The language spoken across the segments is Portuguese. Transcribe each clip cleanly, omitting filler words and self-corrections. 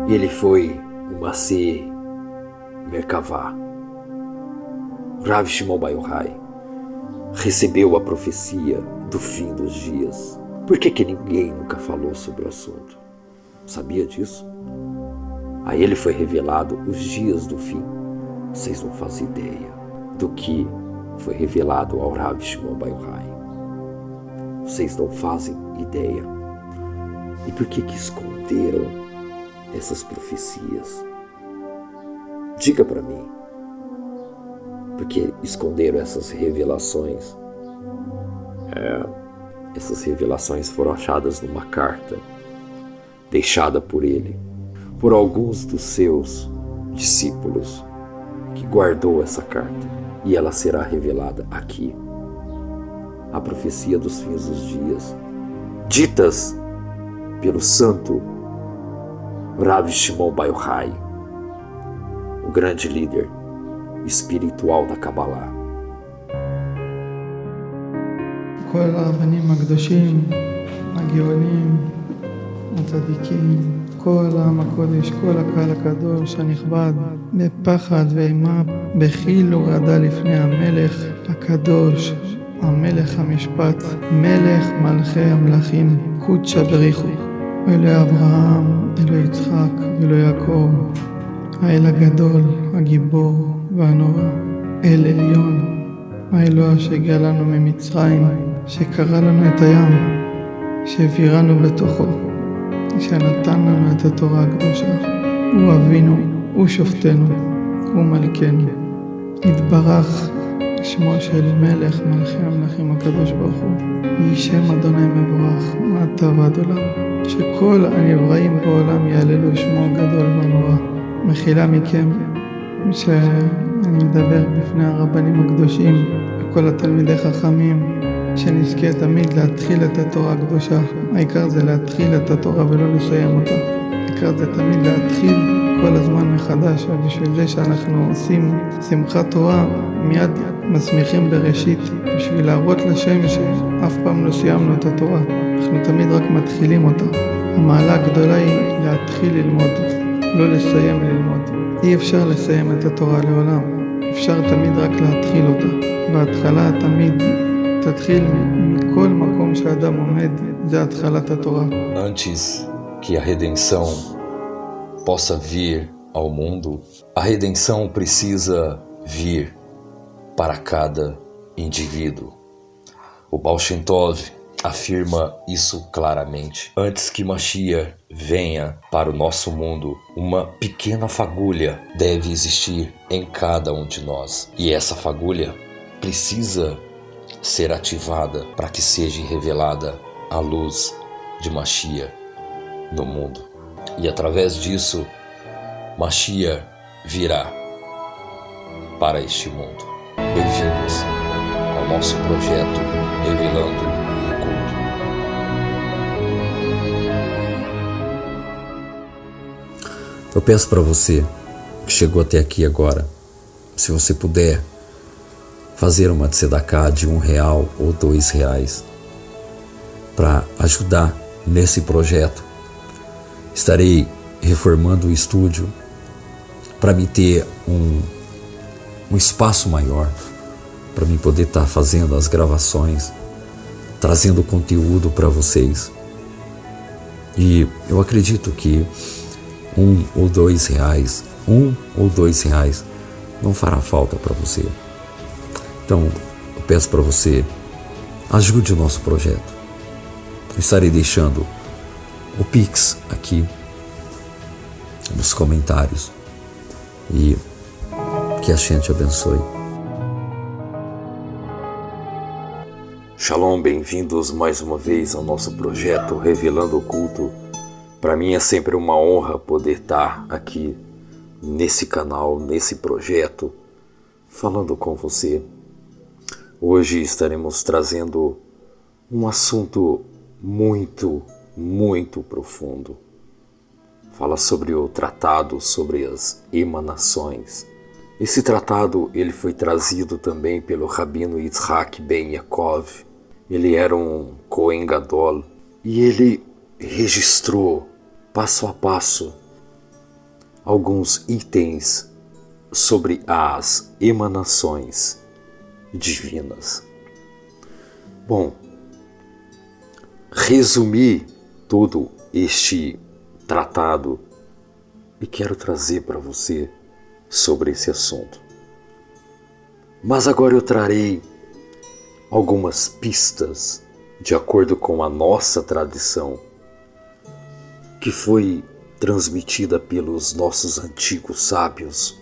Ele foi o Maseh Merkavah. Rav Shimon Bar Yochai recebeu a profecia do fim dos dias. Por que ninguém nunca falou sobre o assunto? Sabia disso? A ele foi revelado os dias do fim. Vocês não fazem ideia do que foi revelado ao Rav Shimon Bar Yochai. Vocês não fazem ideia. E por que esconderam essas profecias? Diga para mim. Por que esconderam essas revelações? Essas revelações foram achadas numa carta deixada por ele, por alguns dos seus discípulos, que guardou essa carta, e ela será revelada aqui. A profecia dos fins dos dias, ditas pelo santo Rav Shimon Bar Yochai, o grande líder espiritual da Kabbalah. כל הרבנים הקדושים, הגאונים, הצדיקים, כל העם הקודש, כל הקהל הקדוש הנכבד, בפחד ואימה, בחיל ורעדה לפני המלך הקדוש, המלך המשפט, מלך מלכי המלכים, קודשא בריחו, אלוהי אברהם, אלוהי יצחק, אלוהי יעקב, האל הגדול, הגיבור והנורא, אל עליון, האלוה שהגיע לנו ממצרים, שקרא לנו את הים, שהעבירנו בתוכו, שנתן לנו את התורה הקדושה. הוא אבינו, הוא שופטנו, הוא מלכנו. יתברך שמו של מלך מלכי המלכים הקדוש ברוך הוא. יהי שם אדוני מבורך, מעתה ועד עולם. שכל הנבראים בעולם יעללו שמו הגדול והנורא. מחילה מכם שאני מדבר בפני הרבנים הקדושים וכל התלמידי חכמים, שנזכה תמיד להתחיל את התורה הקדושה. העיקר זה להתחיל את התורה ולא לסיים אותה. העיקר זה תמיד להתחיל כל הזמן מחדש, ובשביל זה שאנחנו עושים שמחת תורה מיד מסמיכים בראשית, בשביל להראות לשם שאף פעם לא סיימנו את התורה, אנחנו תמיד רק מתחילים אותה. המעלה הגדולה היא להתחיל ללמוד, לא לסיים ללמוד. אי אפשר לסיים את התורה לעולם, אפשר תמיד רק להתחיל אותה. בהתחלה תמיד תתחיל מכל מקום שאדם עומד, זה התחלת התורה. Antes que a redenção possa vir ao mundo, a redenção precisa vir para cada indivíduo. O Baal Shem Tov afirma isso claramente. Antes que Mashiach venha para o nosso mundo, uma pequena fagulha deve existir em cada um de nós. E essa fagulha precisa ser ativada para que seja revelada a luz de Mashiach no mundo. E através disso, Mashiach virá para este mundo. Bem-vindos ao nosso projeto Revelando o Culto. Eu peço para você que chegou até aqui agora, se você puder fazer uma tzedakah de R$1 ou R$2 para ajudar nesse projeto. Estarei reformando o estúdio para me ter um espaço maior, para mim poder estar fazendo as gravações, trazendo conteúdo para vocês. E eu acredito que R$1 ou R$2, R$1 ou R$2 não fará falta para você. Então, eu peço para você, ajude o nosso projeto. Eu estarei deixando o Pix aqui nos comentários. E que a Shem te abençoe. Shalom, bem-vindos mais uma vez ao nosso projeto Revelando o Culto. Para mim é sempre uma honra poder estar aqui nesse canal, nesse projeto, falando com você. Hoje estaremos trazendo um assunto muito profundo. Fala sobre o tratado sobre as emanações. Esse tratado ele foi trazido também pelo Rabino Yitzhak Ben Yaakov. Ele era um Kohen Gadol e ele registrou passo a passo alguns itens sobre as emanações divinas. Bom, resumi todo este tratado e quero trazer para você sobre esse assunto. Mas agora eu trarei algumas pistas de acordo com a nossa tradição, que foi transmitida pelos nossos antigos sábios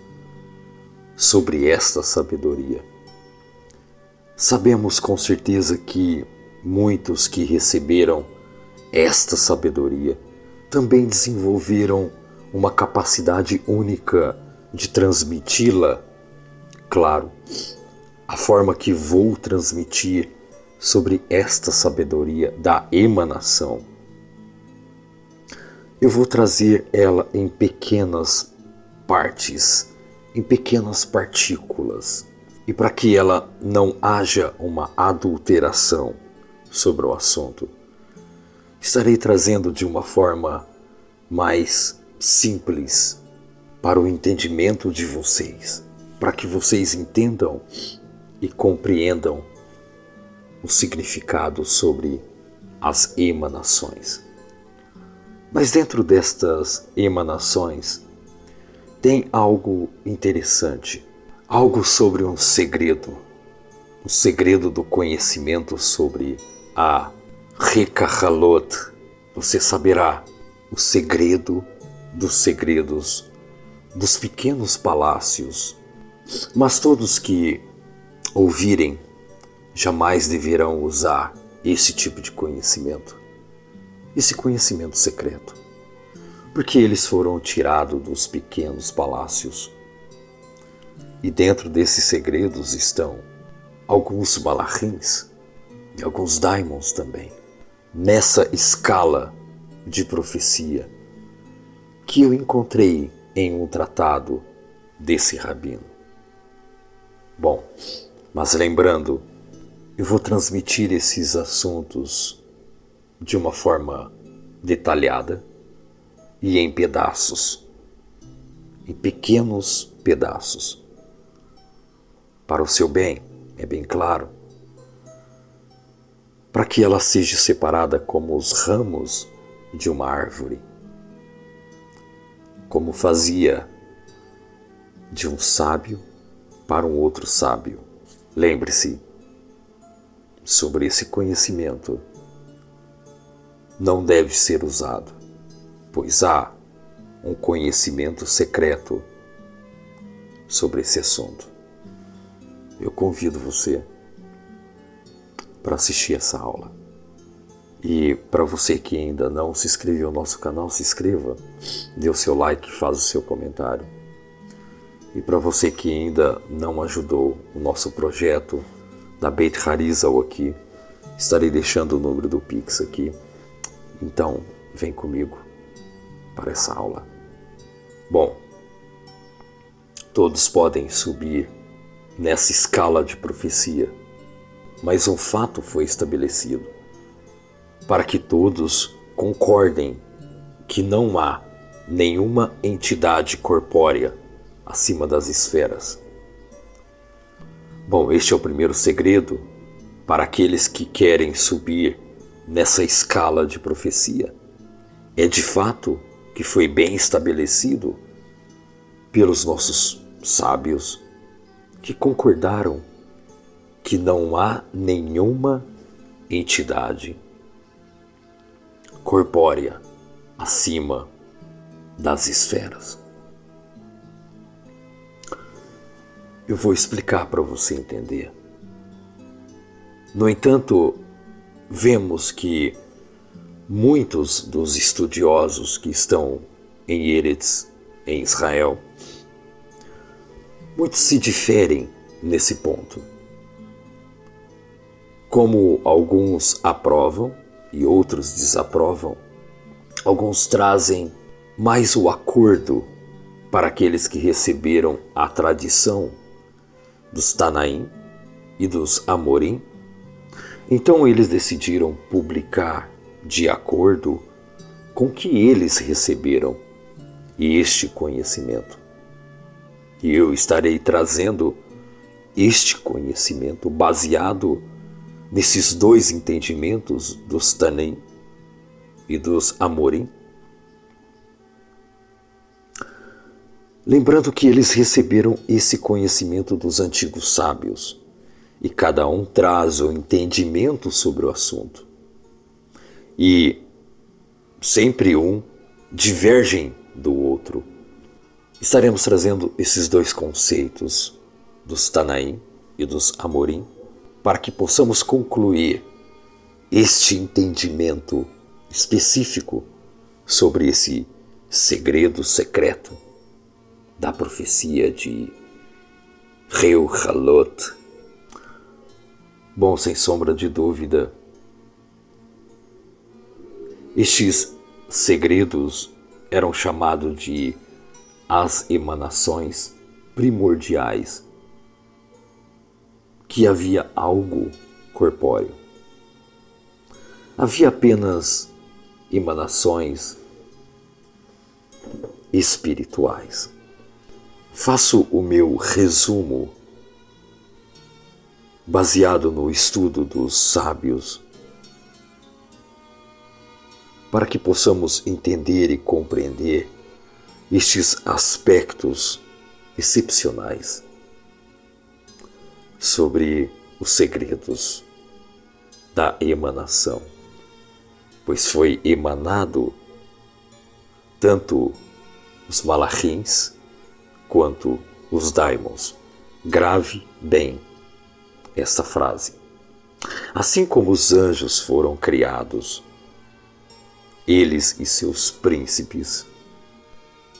sobre esta sabedoria. Sabemos com certeza que muitos que receberam esta sabedoria também desenvolveram uma capacidade única de transmiti-la. Claro, a forma que vou transmitir sobre esta sabedoria da emanação, eu vou trazer ela em pequenas partes, em pequenas partículas, e para que ela não haja uma adulteração sobre o assunto, estarei trazendo de uma forma mais simples para o entendimento de vocês, para que vocês entendam e compreendam o significado sobre as emanações. Mas dentro destas emanações tem algo interessante, algo sobre um segredo, o segredo do conhecimento sobre a Rekahalot. Você saberá o segredo dos segredos dos pequenos palácios, mas todos que ouvirem jamais deverão usar esse tipo de conhecimento, esse conhecimento secreto, porque eles foram tirados dos pequenos palácios. E dentro desses segredos estão alguns malachins e alguns daimons também, nessa escala de profecia que eu encontrei em um tratado desse rabino. Bom, mas lembrando, eu vou transmitir esses assuntos de uma forma detalhada e em pedaços, em pequenos pedaços, para o seu bem, é bem claro, para que ela seja separada como os ramos de uma árvore, como fazia de um sábio para um outro sábio. Lembre-se, sobre esse conhecimento não deve ser usado, pois há um conhecimento secreto sobre esse assunto. Eu convido você para assistir essa aula. E para você que ainda não se inscreveu no nosso canal, se inscreva, dê o seu like, faz o seu comentário. E para você que ainda não ajudou o nosso projeto da Beit Harizal aqui, estarei deixando o número do Pix aqui. Então, vem comigo para essa aula. Bom, todos podem subir nessa escala de profecia, mas um fato foi estabelecido para que todos concordem que não há nenhuma entidade corpórea acima das esferas. Bom, este é o primeiro segredo para aqueles que querem subir nessa escala de profecia. É de fato que foi bem estabelecido pelos nossos sábios que concordaram que não há nenhuma entidade corpórea acima das esferas. Eu vou explicar para você entender. No entanto, vemos que muitos dos estudiosos que estão em Eretz, em Israel, muitos se diferem nesse ponto. Como alguns aprovam e outros desaprovam, alguns trazem mais o acordo para aqueles que receberam a tradição dos Tanaim e dos Amorim. Então eles decidiram publicar de acordo com o que eles receberam este conhecimento. E eu estarei trazendo este conhecimento baseado nesses dois entendimentos dos Tanaim e dos Amorim. Lembrando que eles receberam esse conhecimento dos antigos sábios e cada um traz o entendimento sobre o assunto. E sempre um divergem do outro. Estaremos trazendo esses dois conceitos dos Tanaim e dos Amorim para que possamos concluir este entendimento específico sobre esse segredo secreto da profecia de Reu Halot. Bom, sem sombra de dúvida, estes segredos eram chamados de as emanações primordiais, que havia algo corpóreo. Havia apenas emanações espirituais. Faço o meu resumo baseado no estudo dos sábios para que possamos entender e compreender estes aspectos excepcionais sobre os segredos da emanação, pois foi emanado tanto os malachims quanto os daimons. Grave bem esta frase. Assim como os anjos foram criados, eles e seus príncipes,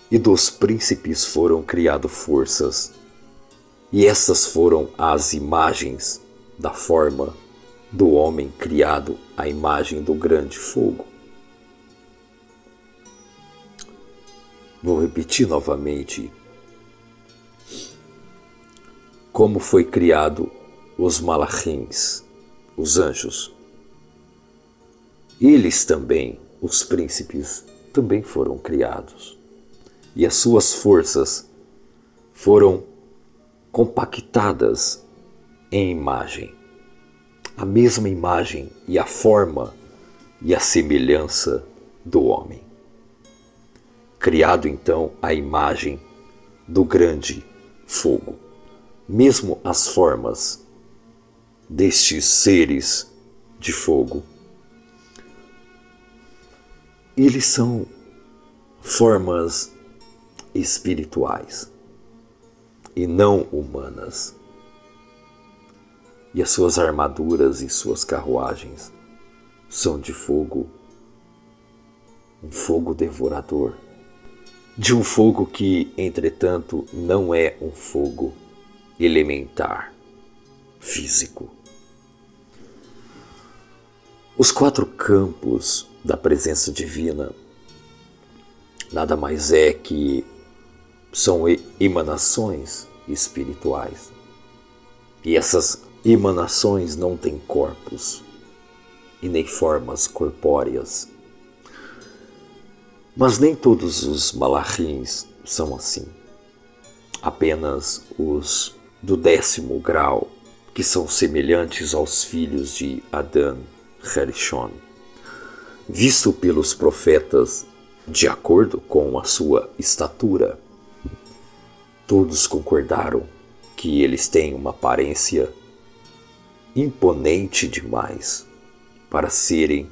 e dos príncipes foram criadas forças, e essas foram as imagens da forma do homem criado à imagem do grande fogo. Vou repetir novamente como foi criado os malachims, os anjos. Eles também, os príncipes, também foram criados. E as suas forças foram compactadas em imagem. A mesma imagem e a forma e a semelhança do homem. Criado então a imagem do grande fogo. Mesmo as formas destes seres de fogo, eles são formas espirituais e não humanas. E as suas armaduras e suas carruagens são de fogo, um fogo devorador, de um fogo que, entretanto, não é um fogo elementar, físico. Os 4 campos da presença divina nada mais é que são emanações espirituais. E essas emanações não têm corpos e nem formas corpóreas. Mas nem todos os malachims são assim. Apenas os do 10º grau, que são semelhantes aos filhos de Adão Harishon, visto pelos profetas de acordo com a sua estatura. Todos concordaram que eles têm uma aparência imponente demais para serem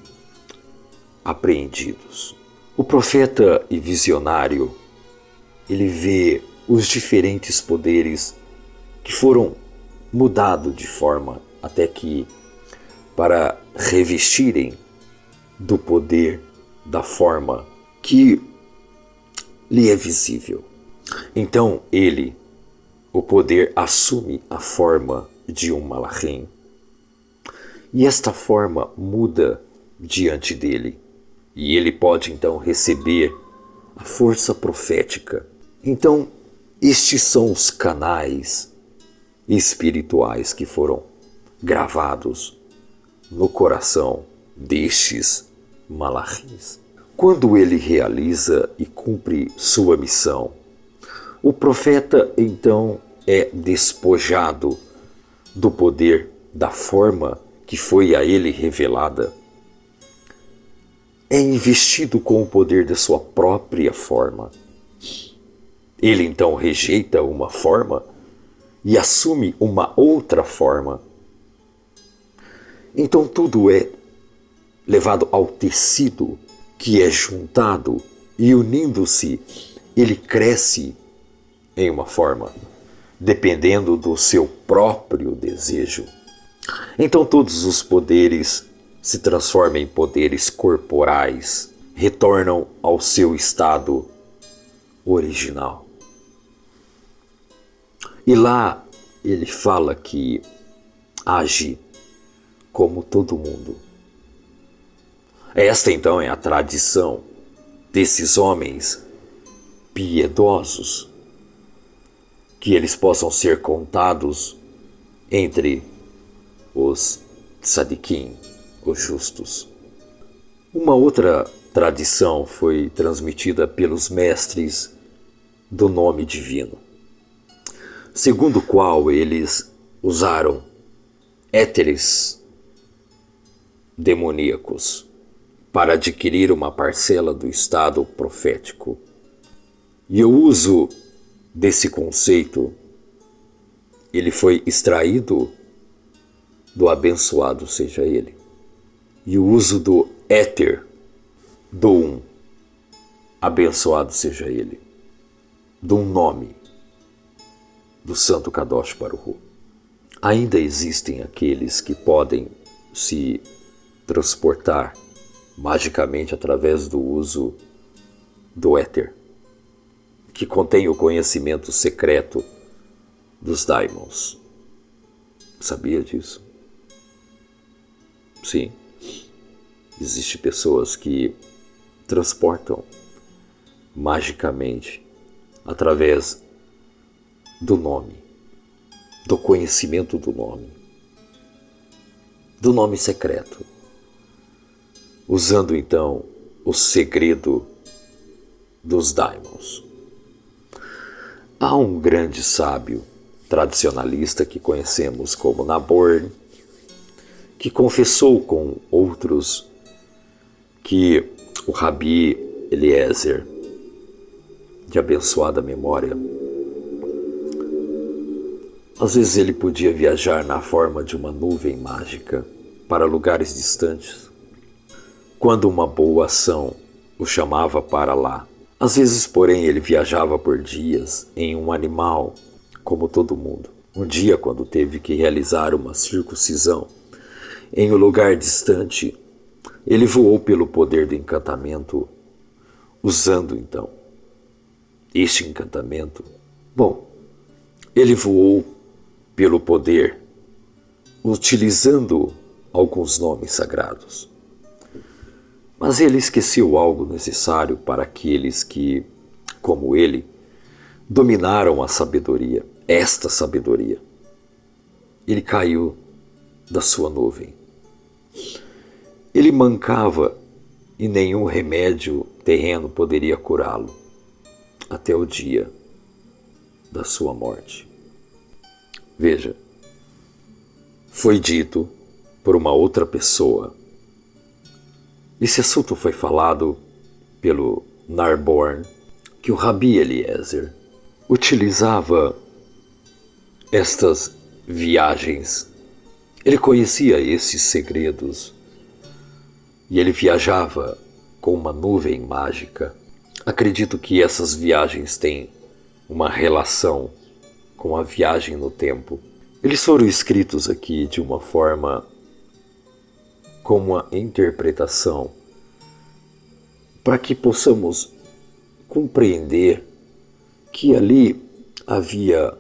apreendidos. O profeta e visionário, ele vê os diferentes poderes que foram mudados de forma até que para revestirem do poder da forma que lhe é visível. Então ele, o poder, assume a forma de um malachim. E esta forma muda diante dele. E ele pode então receber a força profética. Então, estes são os canais espirituais que foram gravados no coração destes malachims. Quando ele realiza e cumpre sua missão, o profeta então é despojado do poder da forma que foi a ele revelada. É investido com o poder da sua própria forma. Ele então rejeita uma forma e assume uma outra forma. Então tudo é levado ao tecido que é juntado e unindo-se, ele cresce em uma forma, dependendo do seu próprio desejo. Então todos os poderes se transformam em poderes corporais, retornam ao seu estado original. E lá ele fala que age como todo mundo. Esta então é a tradição desses homens piedosos, que eles possam ser contados entre os tzadikim, os justos. Uma outra tradição foi transmitida pelos mestres do nome divino, segundo o qual eles usaram éteres demoníacos para adquirir uma parcela do estado profético. E o uso desse conceito, ele foi extraído do abençoado seja ele. E o uso do éter, do abençoado seja ele, do nome do Santo Kadosh Baruch Hu. Ainda existem aqueles que podem se transportar magicamente através do uso do éter, que contém o conhecimento secreto dos daimons. Sabia disso? Sim. Existem pessoas que transportam magicamente através do nome, do conhecimento do nome secreto, usando então o segredo dos daimons. Há um grande sábio tradicionalista que conhecemos como Naborn, que confessou com outros que o Rabi Eliezer, de abençoada memória, às vezes ele podia viajar na forma de uma nuvem mágica para lugares distantes, quando uma boa ação o chamava para lá. Às vezes, porém, ele viajava por dias em um animal, como todo mundo. Um dia, quando teve que realizar uma circuncisão em um lugar distante, ele voou pelo poder do encantamento, usando então este encantamento. Bom, ele voou pelo poder, utilizando alguns nomes sagrados. Mas ele esqueceu algo necessário para aqueles que, como ele, dominaram a sabedoria, esta sabedoria. Ele caiu da sua nuvem. Ele mancava e nenhum remédio terreno poderia curá-lo até o dia da sua morte. Veja, foi dito por uma outra pessoa. Esse assunto foi falado pelo Naborn, que o Rabi Eliezer utilizava estas viagens. Ele conhecia esses segredos e ele viajava com uma nuvem mágica. Acredito que essas viagens têm uma relação com a viagem no tempo. Eles foram escritos aqui de uma forma com uma interpretação para que possamos compreender que ali havia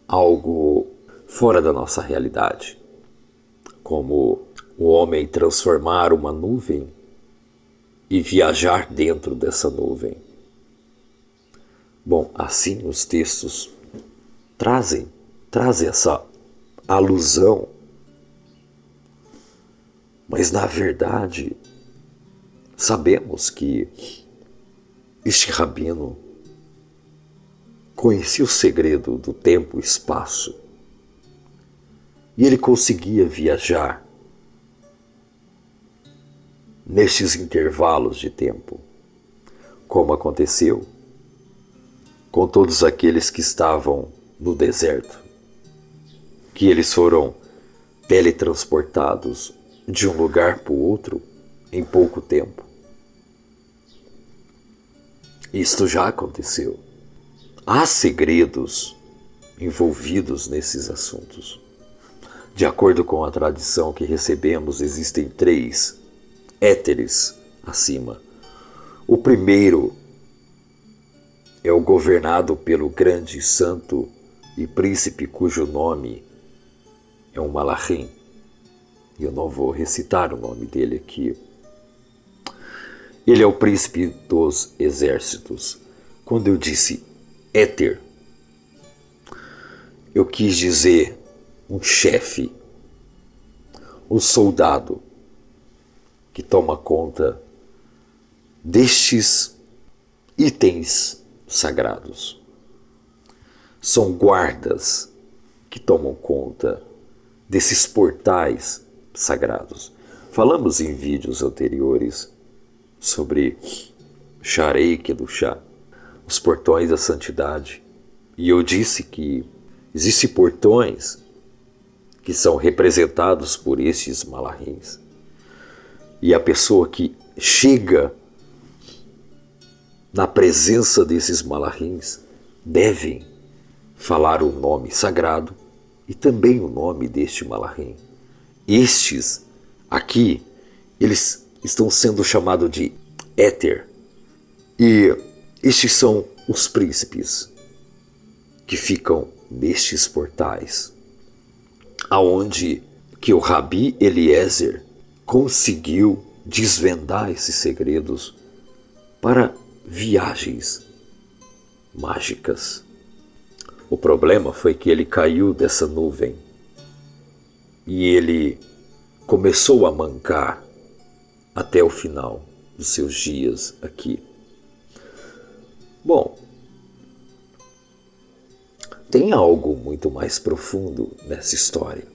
algo fora da nossa realidade, como o homem transformar uma nuvem e viajar dentro dessa nuvem. Bom, assim os textos trazem essa alusão, mas na verdade Sabemos que este rabino conhecia o segredo do tempo e espaço, e ele conseguia viajar nestes intervalos de tempo, como aconteceu com todos aqueles que estavam no deserto, que eles foram teletransportados de um lugar para o outro em pouco tempo. Isto já aconteceu. Há segredos envolvidos nesses assuntos. De acordo com a tradição que recebemos, existem 3 éteres acima. O primeiro é o governado pelo grande santo e príncipe cujo nome é um Malachim. Eu não vou recitar o nome dele aqui. Ele é o príncipe dos exércitos. Quando eu disse éter, eu quis dizer um chefe, um soldado que toma conta destes itens sagrados. São guardas que tomam conta desses portais sagrados. Falamos em vídeos anteriores sobre Sharei Kedushá, os portões da santidade. E eu disse que existem portões que são representados por esses malachins. E a pessoa que chega na presença desses malachins deve falar o nome sagrado e também o nome deste malachim. Estes aqui, eles estão sendo chamados de éter. E estes são os príncipes que ficam nestes portais, aonde que o Rabi Eliezer conseguiu desvendar esses segredos para viagens mágicas. O problema foi que ele caiu dessa nuvem e ele começou a mancar até o final dos seus dias aqui. Bom, tem algo muito mais profundo nessa história.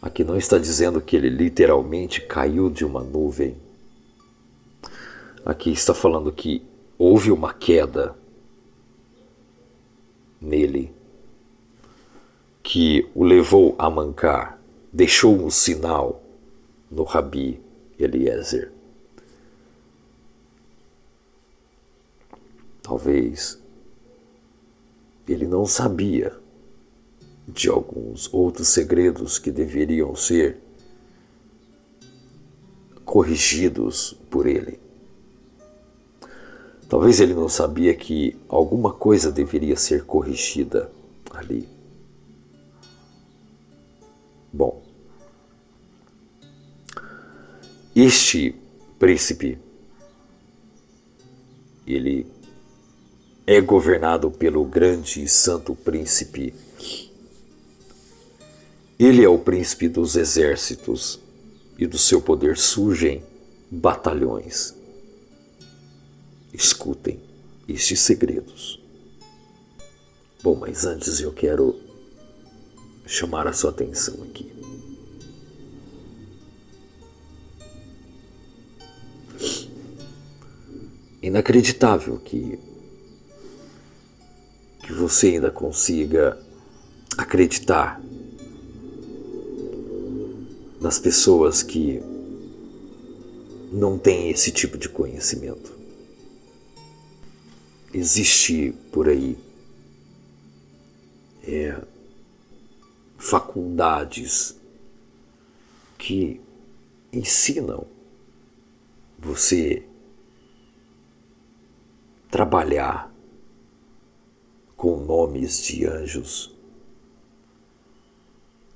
Aqui não está dizendo que ele literalmente caiu de uma nuvem. Aqui está falando que houve uma queda nele que o levou a mancar, deixou um sinal no Rabi Eliezer. Talvez ele não sabia de alguns outros segredos que deveriam ser corrigidos por ele. Talvez ele não sabia que alguma coisa deveria ser corrigida ali. Bom, este príncipe, ele é governado pelo grande e santo príncipe. Ele é o príncipe dos exércitos e do seu poder surgem batalhões. Escutem estes segredos. Bom, mas antes eu quero chamar a sua atenção aqui. Inacreditável que você ainda consiga acreditar nas pessoas que não têm esse tipo de conhecimento. Existe por aí faculdades que ensinam você trabalhar com nomes de anjos.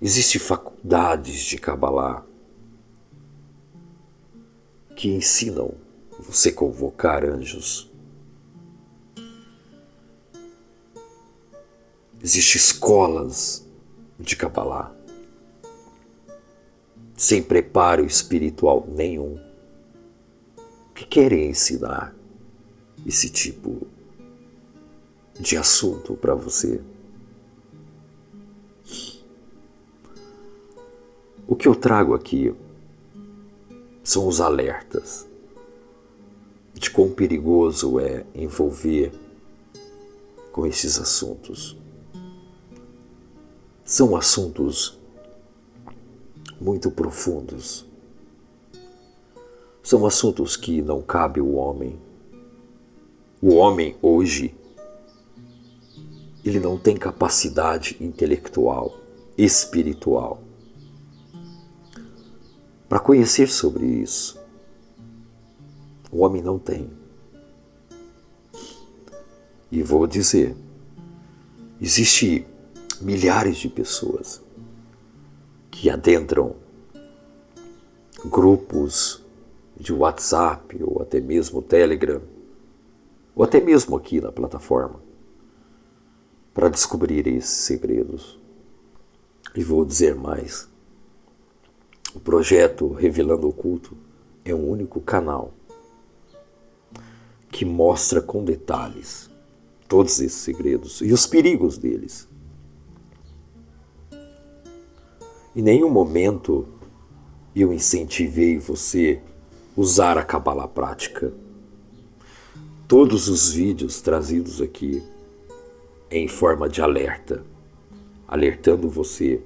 Existem faculdades de Kabbalah que ensinam você convocar anjos. Existem escolas de Kabbalah sem preparo espiritual nenhum, que querem ensinar esse tipo de assunto para você. O que eu trago aqui são os alertas de quão perigoso é envolver com esses assuntos. São assuntos muito profundos. São assuntos que não cabe ao homem. O homem hoje, ele não tem capacidade intelectual, espiritual, para conhecer sobre isso. O homem não tem. E vou dizer, existe milhares de pessoas que adentram grupos de WhatsApp ou até mesmo Telegram, ou até mesmo aqui na plataforma, para descobrir esses segredos. E vou dizer mais, o projeto Revelando o Oculto é um único canal que mostra com detalhes todos esses segredos e os perigos deles. Em nenhum momento eu incentivei você a usar a Cabala prática. Todos os vídeos trazidos aqui em forma de alerta, alertando você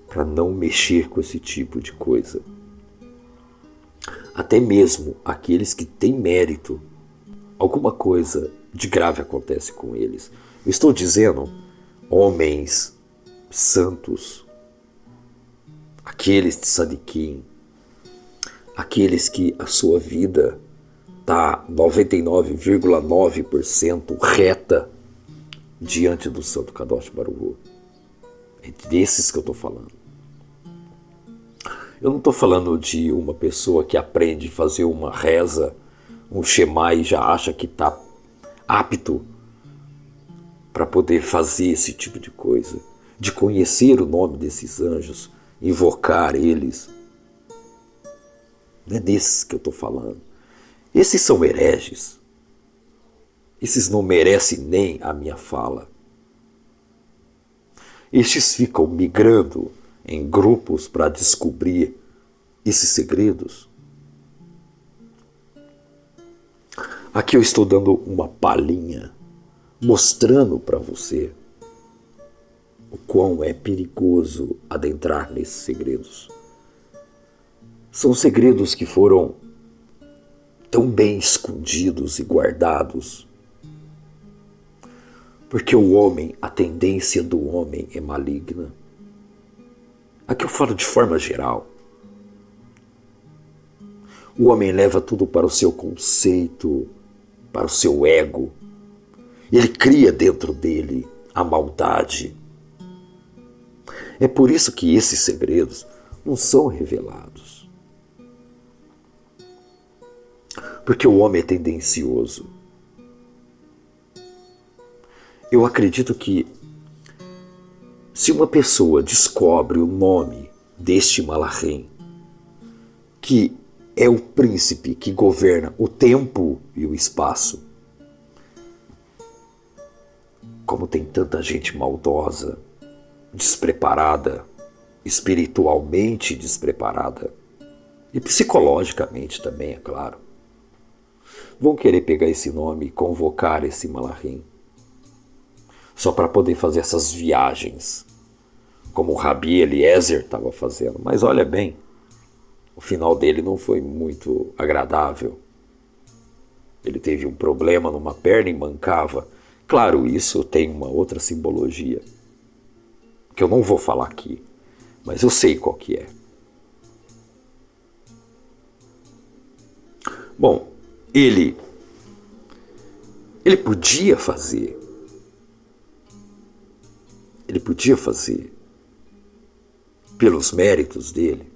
para não mexer com esse tipo de coisa. Até mesmo aqueles que têm mérito, alguma coisa de grave acontece com eles. Eu estou dizendo homens santos, aqueles de Sadiquim, aqueles que a sua vida está 99,9% reta diante do Santo Kadosh Baruch Hu. É desses que eu estou falando. Eu não estou falando de uma pessoa que aprende a fazer uma reza, um Shema e já acha que está apto para poder fazer esse tipo de coisa, de conhecer o nome desses anjos, invocar eles. Não é desses que eu estou falando. Esses são hereges. Esses não merecem nem a minha fala. Estes ficam migrando em grupos para descobrir esses segredos. Aqui eu estou dando uma palhinha, mostrando para você o quão é perigoso adentrar nesses segredos. São segredos que foram tão bem escondidos e guardados, porque o homem, a tendência do homem é maligna. Aqui eu falo de forma geral. O homem leva tudo para o seu conceito, para o seu ego. Ele cria dentro dele a maldade. É por isso que esses segredos não são revelados. Porque o homem é tendencioso. Eu acredito que se uma pessoa descobre o nome deste Malachim, que é o príncipe que governa o tempo e o espaço, como tem tanta gente maldosa, despreparada, espiritualmente despreparada, e psicologicamente também, é claro, vão querer pegar esse nome e convocar esse Malachim, só para poder fazer essas viagens, como o Rabi Eliezer estava fazendo. Mas olha bem, o final dele não foi muito agradável. Ele teve um problema numa perna e mancava. Claro, isso tem uma outra simbologia, que eu não vou falar aqui, mas eu sei qual que é. Bom, ele podia fazer. Ele podia fazer pelos méritos dele.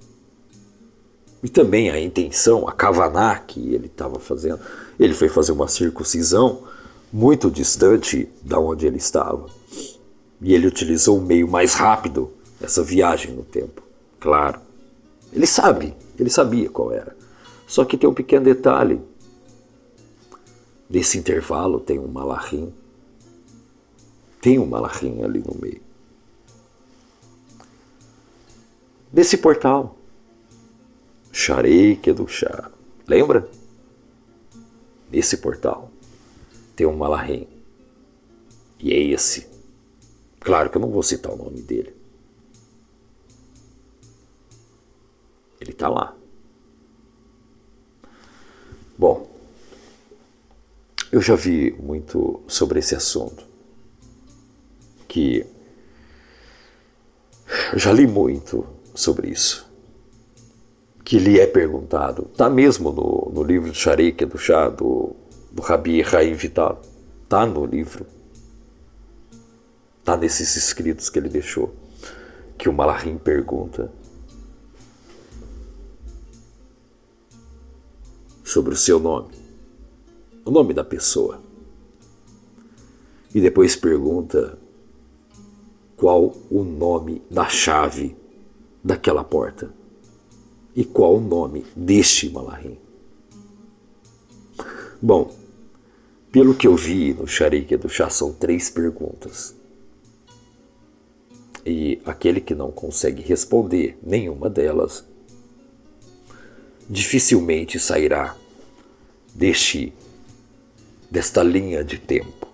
E também a intenção, a kavaná que ele estava fazendo. Ele foi fazer uma circuncisão muito distante da onde ele estava. E ele utilizou o meio mais rápido, essa viagem no tempo. Claro. Ele sabia qual era. Só que tem um pequeno detalhe. Nesse intervalo tem um malachim. Tem um malachim ali no meio. Nesse portal. Sharei Kedushá. Lembra? Nesse portal tem um malachim. E é esse. Claro que eu não vou citar o nome dele. Ele está lá. Bom, eu já vi muito sobre esse assunto. Eu já li muito sobre isso. Que lhe é perguntado. Está mesmo no livro de Sharei Kedushá, do Rabi Chaim Vital. Está no livro. Está nesses escritos que ele deixou. Que o malachim pergunta sobre o seu nome. O nome da pessoa. E depois pergunta qual o nome da chave daquela porta. E qual o nome deste malachim. Bom, pelo que eu vi no Sharei Kedushá são 3 perguntas. E aquele que não consegue responder nenhuma delas, dificilmente sairá desta linha de tempo.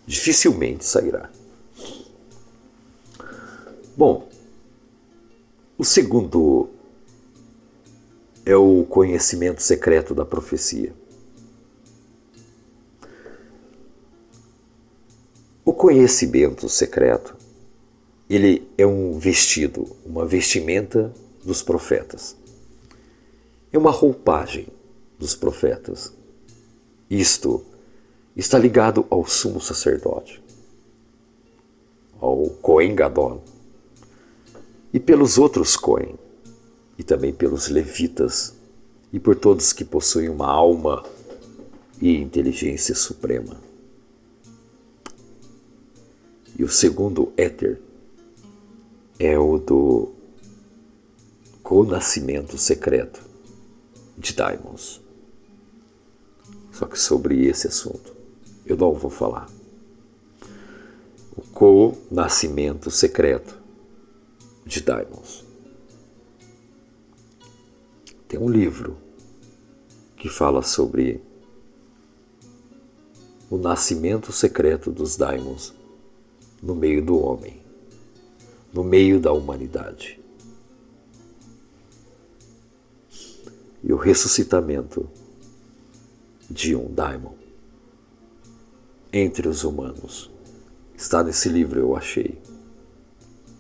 Dificilmente sairá. Bom, o segundo é o conhecimento secreto da profecia. O conhecimento secreto, ele é um vestido, uma vestimenta dos profetas. É uma roupagem dos profetas. Isto está ligado ao sumo sacerdote, ao Cohen Gadol, e pelos outros Cohen, e também pelos levitas, e por todos que possuem uma alma e inteligência suprema. E o segundo éter é o do conhecimento secreto de Daimons. Só que sobre esse assunto eu não vou falar. O conhecimento secreto de Daimons. Tem um livro que fala sobre o nascimento secreto dos Daimons no meio do homem, no meio da humanidade. E o ressuscitamento de um Daimon entre os humanos. Está nesse livro, eu achei.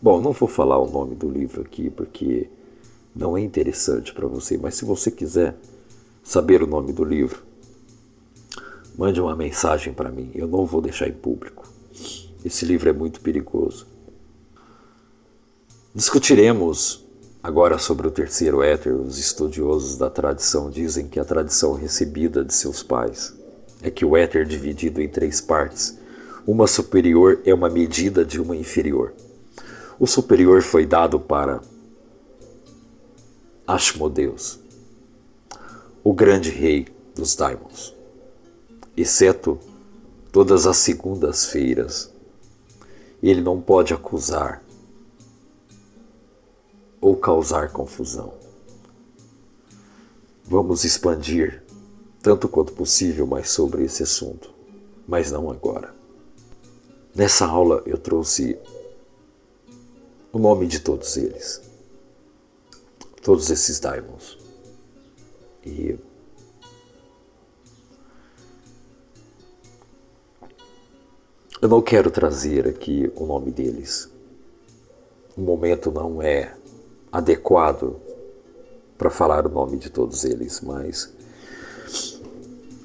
Bom, não vou falar o nome do livro aqui porque não é interessante para você, mas se você quiser saber o nome do livro, mande uma mensagem para mim, eu não vou deixar em público. Esse livro é muito perigoso. Discutiremos agora sobre o terceiro éter. Os estudiosos da tradição dizem que a tradição recebida de seus pais é que o éter é dividido em 3 partes. Uma superior é uma medida de uma inferior. O superior foi dado para Ashmodeus, o grande rei dos Daimons, exceto todas as segundas-feiras. Ele não pode acusar ou causar confusão. Vamos expandir tanto quanto possível mais sobre esse assunto, mas não agora. Nessa aula eu trouxe o nome de todos eles, todos esses Daimons. E eu não quero trazer aqui o nome deles. O momento não é adequado para falar o nome de todos eles, mas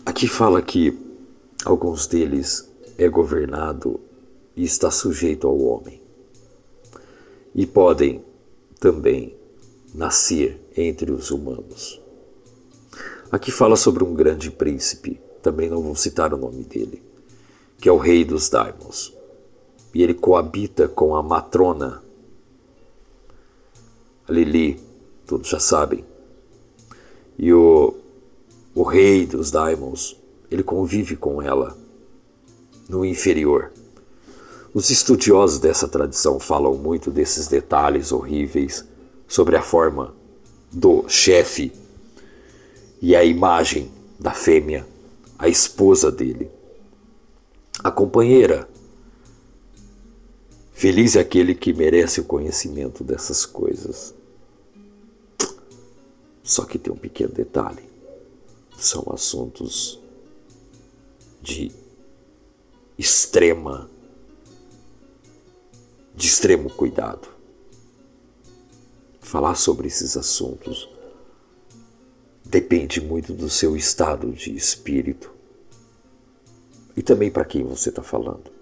aqui fala que alguns deles é governado e está sujeito ao homem. E podem também nascer entre os humanos. Aqui fala sobre um grande príncipe, também não vou citar o nome dele, que é o rei dos Daimons. E ele coabita com a matrona a Lili, todos já sabem. E o rei dos Daimons, ele convive com ela no inferior. Os estudiosos dessa tradição falam muito desses detalhes horríveis sobre a forma do chefe e a imagem da fêmea, a esposa dele, a companheira. Feliz é aquele que merece o conhecimento dessas coisas. Só que tem um pequeno detalhe. São assuntos de extremo cuidado. Falar sobre esses assuntos depende muito do seu estado de espírito e também para quem você está falando.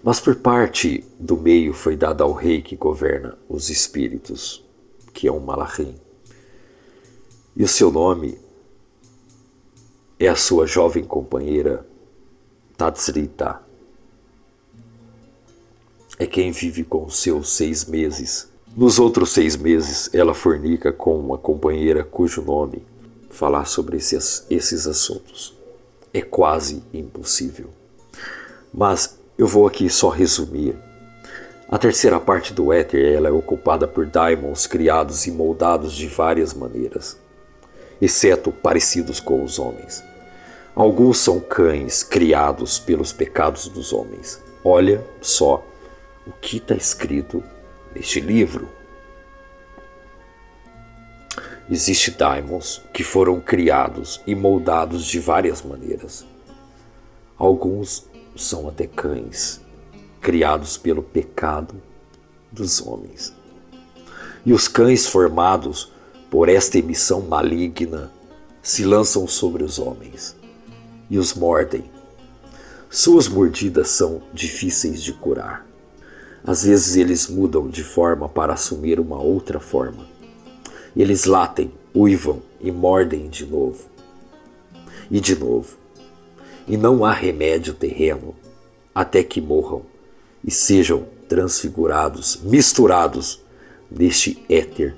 Mas por parte do meio foi dada ao rei que governa os espíritos, que é um Malachim. E o seu nome é a sua jovem companheira Tatsrita. É quem vive com os seus 6 meses. Nos outros 6 meses, ela fornica com uma companheira cujo nome falar sobre esses assuntos é quase impossível. Mas eu vou aqui só resumir. A terceira parte do éter ela é ocupada por daimons criados e moldados de várias maneiras, exceto parecidos com os homens. Alguns são cães criados pelos pecados dos homens. Olha só o que está escrito neste livro. Existem daimons que foram criados e moldados de várias maneiras. Alguns são até cães, criados pelo pecado dos homens. E os cães formados por esta emissão maligna se lançam sobre os homens e os mordem. Suas mordidas são difíceis de curar. Às vezes eles mudam de forma para assumir uma outra forma. Eles latem, uivam e mordem de novo. E de novo. E não há remédio terreno até que morram e sejam transfigurados, misturados neste éter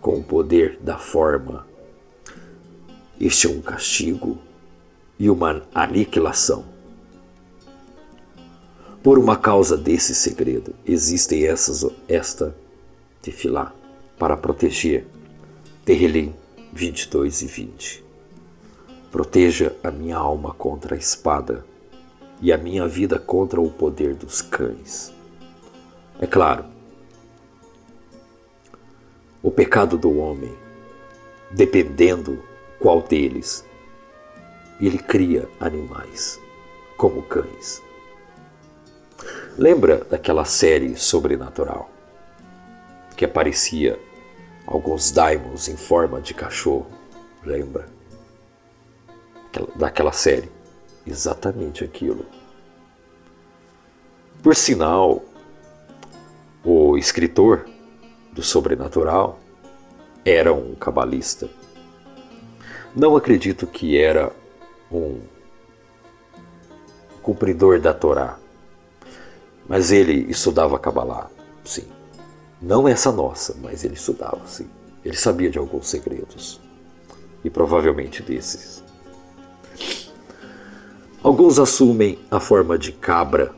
com o poder da forma. Este é um castigo e uma aniquilação. Por uma causa desse segredo, existem esta tefilá para proteger. Tehillim 22 e 20. Proteja a minha alma contra a espada e a minha vida contra o poder dos cães. É claro, o pecado do homem, dependendo qual deles, ele cria animais, como cães. Lembra daquela série sobrenatural, que aparecia alguns daimons em forma de cachorro? Lembra? Daquela série. Exatamente aquilo. Por sinal, o escritor do sobrenatural era um cabalista. Não acredito que era um cumpridor da Torá, mas ele estudava Cabalá, sim. Não essa nossa, mas ele estudava, sim. Ele sabia de alguns segredos, e provavelmente desses. Alguns assumem a forma de cabra,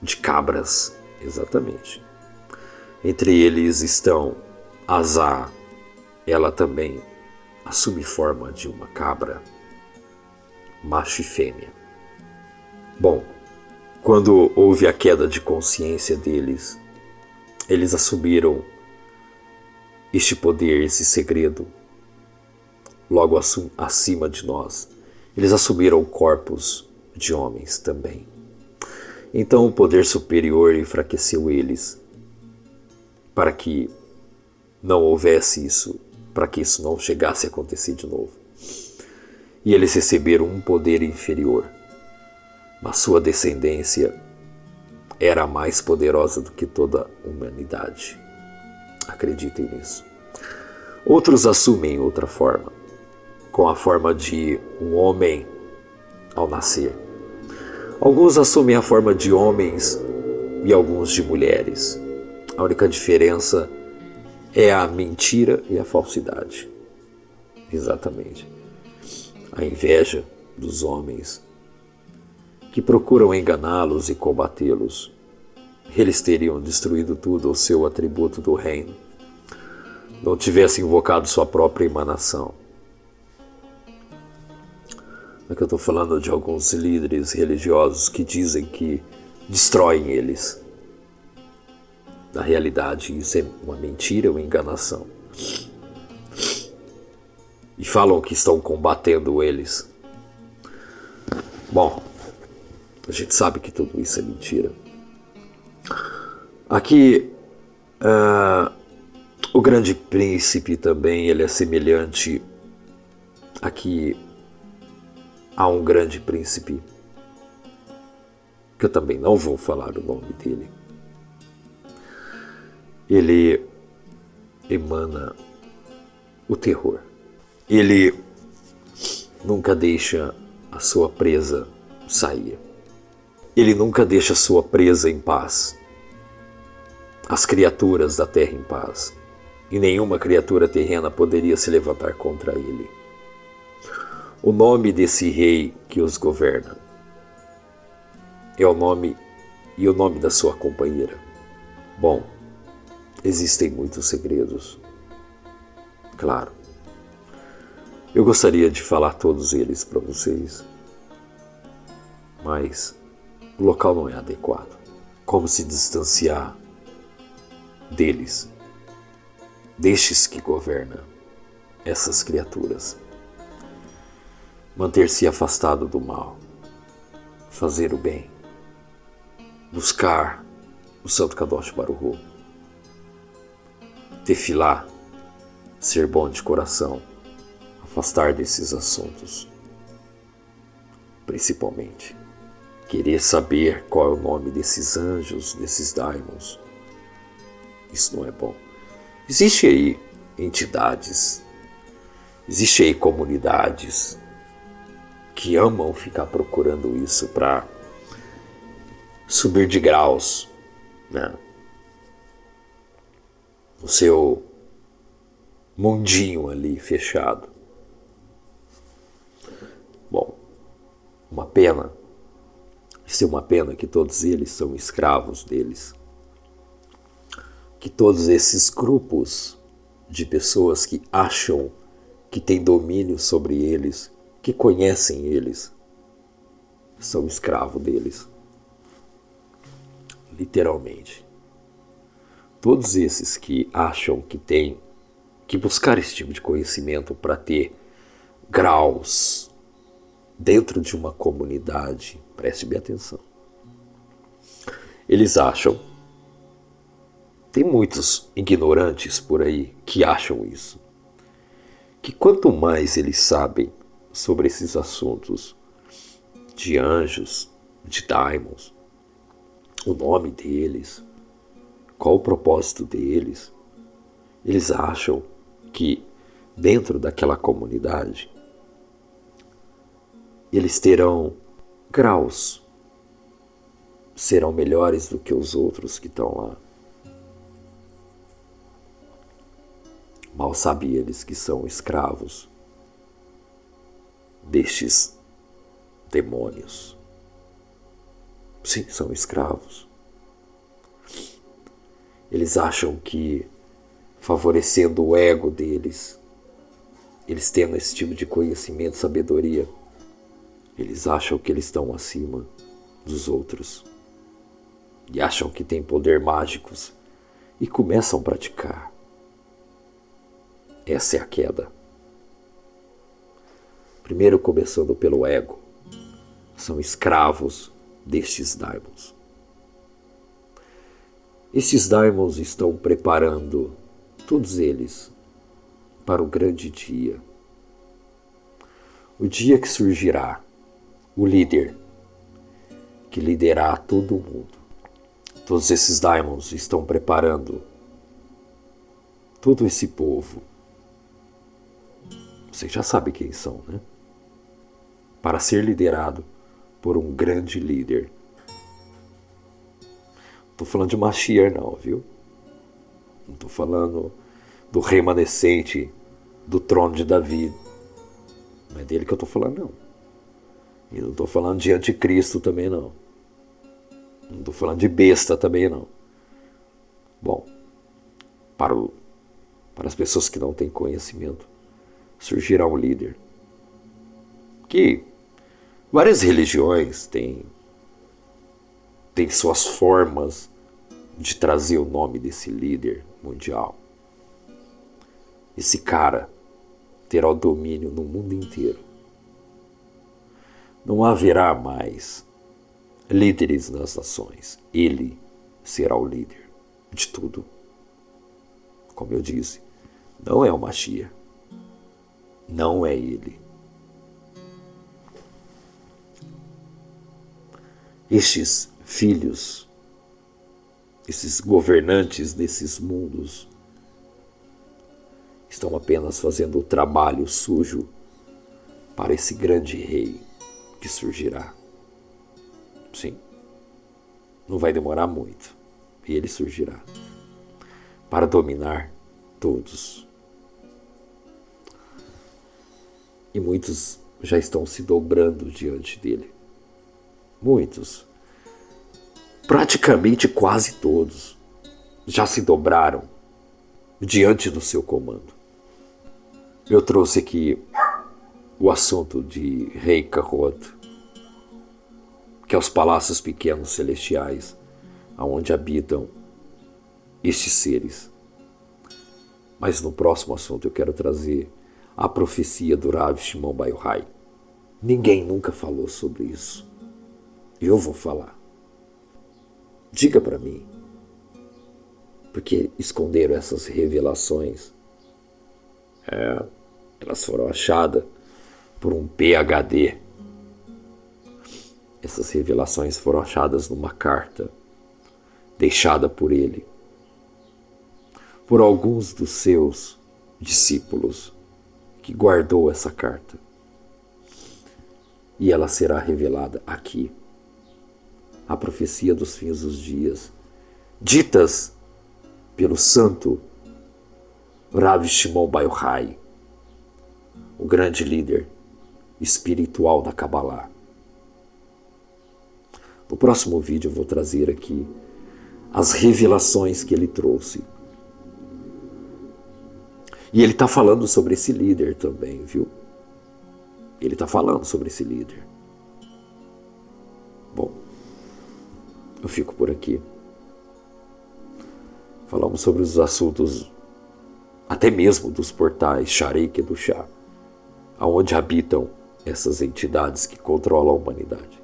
de cabras, exatamente. Entre eles estão Azá, ela também assume forma de uma cabra, macho e fêmea. Bom, quando houve a queda de consciência deles, eles assumiram este poder, esse segredo, logo acima de nós. Eles assumiram corpos de homens também. Então o poder superior enfraqueceu eles para que não houvesse isso, para que isso não chegasse a acontecer de novo. E eles receberam um poder inferior, mas sua descendência era mais poderosa do que toda a humanidade. Acreditem nisso. Outros assumem outra forma, com a forma de um homem ao nascer. Alguns assumem a forma de homens e alguns de mulheres. A única diferença é a mentira e a falsidade. Exatamente. A inveja dos homens que procuram enganá-los e combatê-los. Eles teriam destruído tudo o seu atributo do reino, não tivessem invocado sua própria emanação. É que eu estou falando de alguns líderes religiosos que dizem que destroem eles. Na realidade, isso é uma mentira, uma enganação. E falam que estão combatendo eles. Bom, a gente sabe que tudo isso é mentira. Aqui, o grande príncipe também, ele é semelhante aqui a um grande príncipe, que eu também não vou falar o nome dele. Ele emana o terror. Ele nunca deixa a sua presa sair. Ele nunca deixa a sua presa em paz. As criaturas da terra em paz. E nenhuma criatura terrena poderia se levantar contra ele. O nome desse rei que os governa é o nome e o nome da sua companheira. Bom, existem muitos segredos. Claro. Eu gostaria de falar todos eles para vocês, mas o local não é adequado. Como se distanciar deles, destes que governam essas criaturas? Manter-se afastado do mal, fazer o bem, buscar o Santo Kadosh Baruch Hu, tefilá, ser bom de coração, afastar desses assuntos, principalmente querer saber qual é o nome desses anjos, desses daimons. Isso não é bom. Existe aí entidades, existe aí comunidades que amam ficar procurando isso para subir de graus, né? O seu mundinho ali fechado. Bom, uma pena. Isso é uma pena que todos eles são escravos deles. Que todos esses grupos de pessoas que acham que têm domínio sobre eles, que conhecem eles, são escravos deles. Literalmente. Todos esses que acham que têm que buscar esse tipo de conhecimento para ter graus dentro de uma comunidade, preste bem atenção. Eles acham, tem muitos ignorantes por aí que acham isso, que quanto mais eles sabem sobre esses assuntos de anjos, de daimons, o nome deles, qual o propósito deles, eles acham que dentro daquela comunidade eles terão graus, serão melhores do que os outros que estão lá. Mal sabem eles que são escravos destes demônios. Sim, são escravos. Eles acham que, favorecendo o ego deles, eles tendo esse tipo de conhecimento, sabedoria, eles acham que eles estão acima dos outros. E acham que têm poder mágicos e começam a praticar. Essa é a queda. Primeiro começando pelo ego. São escravos destes daimons. Estes daimons estão preparando, todos eles, para o grande dia. O dia que surgirá o líder que liderará todo mundo. Todos esses daimons estão preparando todo esse povo. Você já sabe quem são, né? Para ser liderado por um grande líder. Não estou falando de Mashiach não, viu? Não estou falando do remanescente do trono de Davi. Não é dele que eu estou falando, não. E não estou falando de anticristo também, não. Não estou falando de besta também, não. Bom, para as pessoas que não têm conhecimento, surgirá um líder. Que várias religiões têm suas formas de trazer o nome desse líder mundial. Esse cara terá o domínio no mundo inteiro. Não haverá mais líderes nas nações. Ele será o líder de tudo. Como eu disse, não é o Mashiach. Não é ele. Estes filhos, esses governantes desses mundos, estão apenas fazendo o trabalho sujo para esse grande rei que surgirá. Sim, não vai demorar muito e ele surgirá para dominar todos. E muitos já estão se dobrando diante dele. Muitos, praticamente quase todos, já se dobraram diante do seu comando. Eu trouxe aqui o assunto de Rei Kahot, que é os palácios pequenos celestiais, aonde habitam estes seres. Mas no próximo assunto eu quero trazer a profecia do Rav Shimon Bar Yochai. Ninguém nunca falou sobre isso. Eu vou falar. Diga para mim, porque esconderam essas revelações. Elas foram achadas por um PhD. Essas revelações foram achadas numa carta deixada por ele, por alguns dos seus discípulos, que guardou essa carta. E ela será revelada aqui. A profecia dos fins dos dias, ditas pelo santo Rav Shimon Bar Yochai, o grande líder espiritual da Kabbalah. No próximo vídeo eu vou trazer aqui as revelações que ele trouxe. E ele está falando sobre esse líder também, viu? Ele está falando sobre esse líder. Bom, eu fico por aqui. Falamos sobre os assuntos, até mesmo dos portais Sharei Kedushá, aonde habitam essas entidades que controlam a humanidade.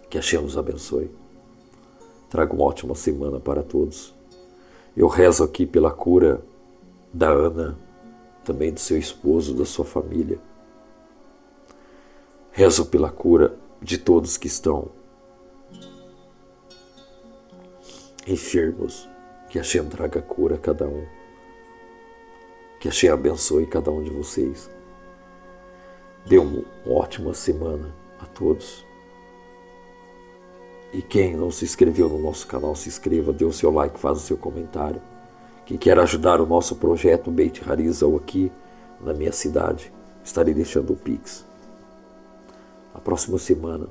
Que Hashem nos abençoe. Traga uma ótima semana para todos. Eu rezo aqui pela cura da Ana, também do seu esposo, da sua família. Rezo pela cura de todos que estão enfermos. Que Hashem traga cura a cada um. Que Hashem abençoe cada um de vocês. Dê uma ótima semana a todos. E quem não se inscreveu no nosso canal, se inscreva, dê o seu like, faça o seu comentário. Quem quer ajudar o nosso projeto Beit Harizal aqui na minha cidade, estarei deixando o Pix. Na próxima semana,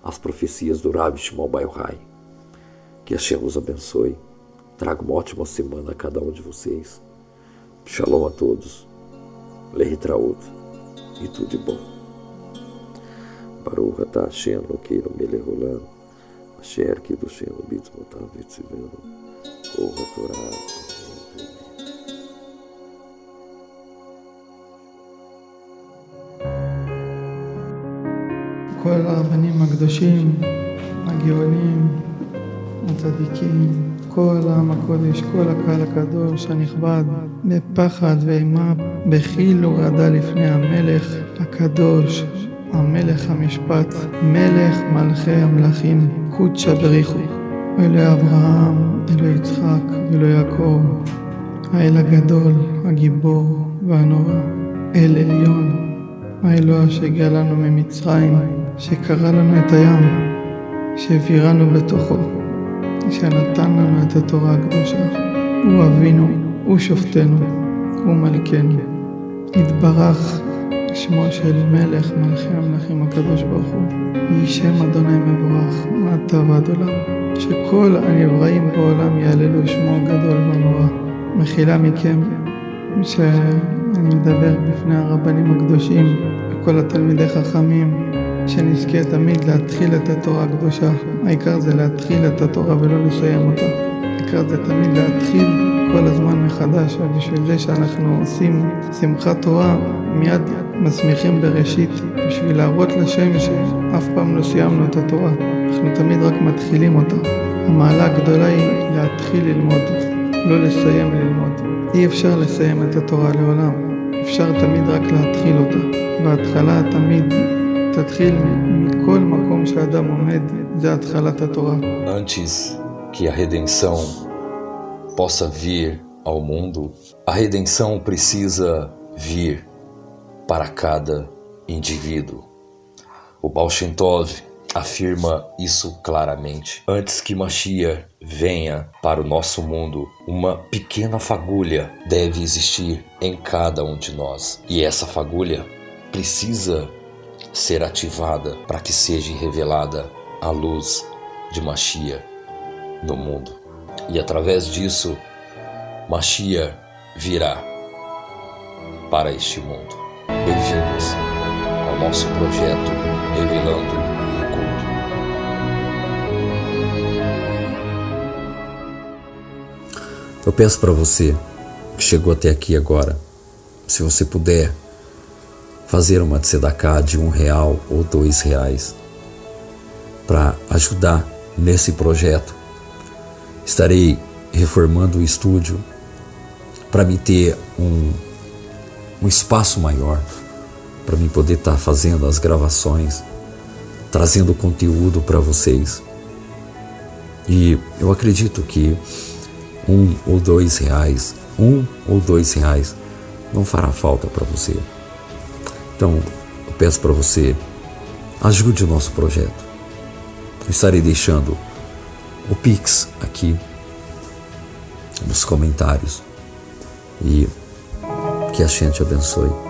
as profecias do Rav Shimon Bar Yochai. Que Hashem os abençoe. Traga uma ótima semana a cada um de vocês. Shalom a todos. Lehitraot. E tudo de bom. Baruch atah Hashem Elokeinu melech haolam, asher kiddushenu b'mitzvotav v'tzivenu kol haTorah. כל הרבנים הקדושים, הגאונים, הצדיקים, כל העם הקודש, כל הקהל הקדוש הנכבד, בפחד ואימה, בחיל ורעדה לפני המלך הקדוש, המלך המשפט, מלך מלכי המלכים, קודשא בריחו, אלוהי אברהם, אלוהי יצחק, אלוהי יעקב, האל הגדול, הגיבור והנורא, אל עליון, האלוה שהגיע לנו ממצרים, שקרא לנו את הים, שהעבירנו בתוכו, שנתן לנו את התורה הקדושה. הוא אבינו, הוא שופטנו, הוא מלכנו. יתברך שמו של מלך מלכי המלכים הקדוש ברוך הוא. יהי שם אדוני מבורך מעתה ועד עולם. שכל הנבראים בעולם יעללו שמו הגדול והנורא. מחילה מכם שאני מדבר בפני הרבנים הקדושים וכל התלמידי חכמים, שנזכה תמיד להתחיל את התורה הקדושה. העיקר זה להתחיל את התורה ולא לסיים אותה. העיקר זה תמיד להתחיל כל הזמן מחדש, ובשביל זה שאנחנו עושים שמחת תורה מיד מסמיכים בראשית, בשביל להראות לשם שאף פעם לא סיימנו את התורה, אנחנו תמיד רק מתחילים אותה. המעלה הגדולה היא להתחיל ללמוד, לא לסיים ללמוד. אי אפשר לסיים את התורה לעולם, אפשר תמיד רק להתחיל אותה. וההתחלה תמיד תתחיל מכל מקום שאדם עומד, זה התחלת התורה. Antes que a redenção possa vir ao mundo, a redenção precisa vir para cada indivíduo. O Baal Shem Tov afirma isso claramente. Antes que Mashiach venha para o nosso mundo, uma pequena fagulha deve existir em cada um de nós. E essa fagulha precisa ser ativada para que seja revelada a luz de Mashiach no mundo. E através disso, Mashiach virá para este mundo. Bem-vindos ao nosso projeto Revelando o Culto. Eu peço para você que chegou até aqui agora, se você puder fazer uma tzedakah de R$1 ou R$2 para ajudar nesse projeto. Estarei reformando o estúdio para me ter um espaço maior, para mim poder estar fazendo as gravações, trazendo conteúdo para vocês. E eu acredito que R$1 ou R$2 não fará falta para você. Então, eu peço para você, ajude o nosso projeto. Eu estarei deixando o Pix aqui nos comentários. E que a Shem te abençoe.